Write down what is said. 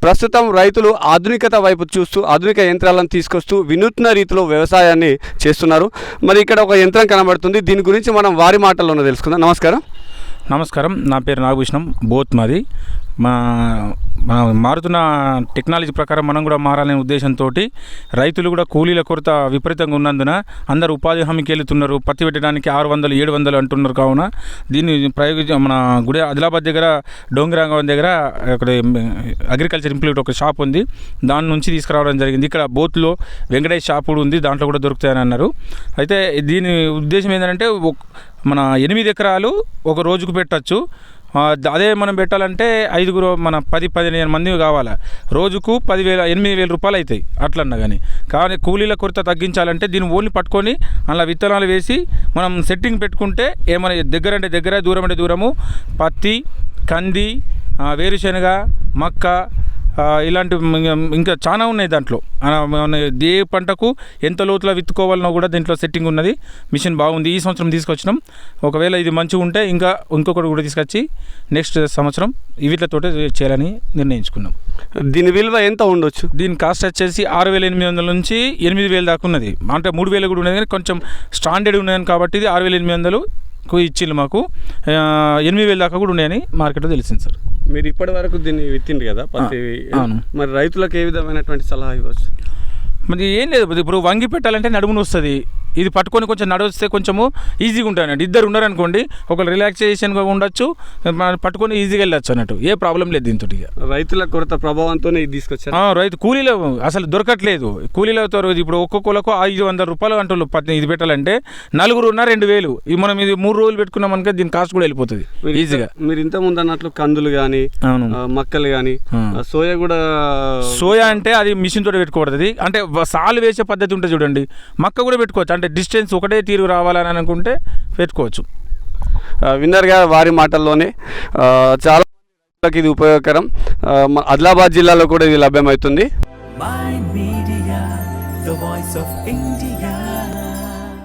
ప్రస్తుతం రైతులు ఆధునికత వైపు చూస్తూ ఆధునిక యంత్రాలను తీసుకొస్తూ వినూత్న రీతిలో వ్యవసాయాన్ని చేస్తున్నారు. మరి ఇక్కడ ఒక యంత్రం కనబడుతుంది, దీని గురించి మనం వారి మాటల్లోనే తెలుసుకుందాం. నమస్కారం, నా పేరు నాగభూషణం, బోత్ మాది. మారుతున్న టెక్నాలజీ ప్రకారం మనం కూడా మారాలనే ఉద్దేశంతో రైతులు కూడా కూలీల కొరత విపరీతంగా ఉన్నందున అందరూ ఉపాధి హామీకి వెళ్తున్నారు. పత్తి పెట్టడానికి 600, 700 అంటున్నారు. కావున దీన్ని మన ఆదిలాబాద్ దగ్గర డోంగరాంగం దగ్గర అక్కడ అగ్రికల్చర్ ఇంప్లిమెంట్ ఒక షాప్ ఉంది, దాని నుంచి తీసుకురావడం జరిగింది. ఇక్కడ బోత్లో వెంకటేష్ షాప్ కూడా ఉంది, దాంట్లో కూడా దొరుకుతాయని అన్నారు. అయితే దీని ఉద్దేశం ఏంటంటే మన 8 ఎకరాలు ఒక రోజుకు పెట్టచ్చు. అదే మనం పెట్టాలంటే 5 మన 10-15 మంది కావాలి. రోజుకు 8,000 రూపాయలు అవుతాయి అట్లన్నా. కానీ కూలీల కొరత తగ్గించాలంటే దీన్ని ఓన్లీ పట్టుకొని అలా విత్తనాలు వేసి మనం సెట్టింగ్ పెట్టుకుంటే ఏమైనా దగ్గర అంటే దగ్గర, దూరం అంటే దూరము, పత్తి, కంది, వేరుశనగ, మక్క ఇలాంటి ఇంకా చాలా ఉన్నాయి. దాంట్లో ఏ పంటకు ఎంత లోతులో విత్తుకోవాలనో కూడా దీంట్లో సెట్టింగ్ ఉన్నది. మిషన్ బాగుంది, ఈ సంవత్సరం తీసుకొచ్చినాం. ఒకవేళ ఇది మంచిగా ఉంటే ఇంకొకటి కూడా తీసుకొచ్చి నెక్స్ట్ సంవత్సరం వీటితో చేయాలని నిర్ణయించుకున్నాం. దీని విలువ ఎంత ఉండొచ్చు? దీని కాస్ట్ వచ్చేసి 6,800 నుంచి 8,000 దాకా ఉన్నది. అంటే 3,000 కూడా ఉన్నది, కానీ కొంచెం స్టాండర్డ్ ఉన్నది కాబట్టి ఇది 6,800 ఇచ్చింది మాకు. 8,000 దాకా కూడా ఉన్నాయని మార్కెట్లో తెలిసింది సార్. మీరు ఇప్పటి వరకు దీన్ని విత్తిండ్రు కదా పత్తి, మరి రైతులకు ఏ విధమైనటువంటి సలహా ఇవ్వచ్చు? మరి ఏం లేదు, ఇప్పుడు వంగి పెట్టాలంటే నడుమును వస్తుంది. ఇది పట్టుకొని కొంచెం నడిస్తే కొంచెము ఈజీగా ఉంటుంది. ఇద్దరు ఉన్నారనుకోండి, ఒకళ్ళు రిలాక్సేషన్గా ఉండొచ్చు, పట్టుకొని ఈజీగా వెళ్ళొచ్చు అన్నట్టు. ఏ ప్రాబ్లం లేదు దీంతో. రైతుల కొరత ప్రభావంతోనే ఇది తీసుకొచ్చారు. రైతు కూలీలో అసలు దొరకట్లేదు. కూలీలతో ఇప్పుడు ఒక్కొక్కలకు 500 రూపాయలు అంటున్నారు. ఇది పెట్టాలంటే 4 ఉన్నా 2,000. ఇది మనం ఇది 3 రోజులు పెట్టుకున్నాం అనుకో దీని కాస్ట్ కూడా వెళ్ళిపోతుంది ఈజీగా. మీరు ఇంత ముందు అన్నట్లు కందులు కానీ, మక్కలు కానీ, సోయా కూడా. సోయా అంటే అది మిషన్ తోటి పెట్టుకోబడుతుంది. అంటే సాలు వేసే పద్ధతి ఉంటుంది చూడండి. మక్క కూడా పెట్టుకోవచ్చు, అంటే డిస్టెన్స్ ఒకటే తీరు రావాలని అనుకుంటే పెట్టుకోవచ్చు. విన్నర్గా వారి మాటల్లోనే చాలా మందికి ఇది ఉపయోగకరం. ఆదిలాబాద్ జిల్లాలో కూడా ఇది లభ్యమవుతుంది.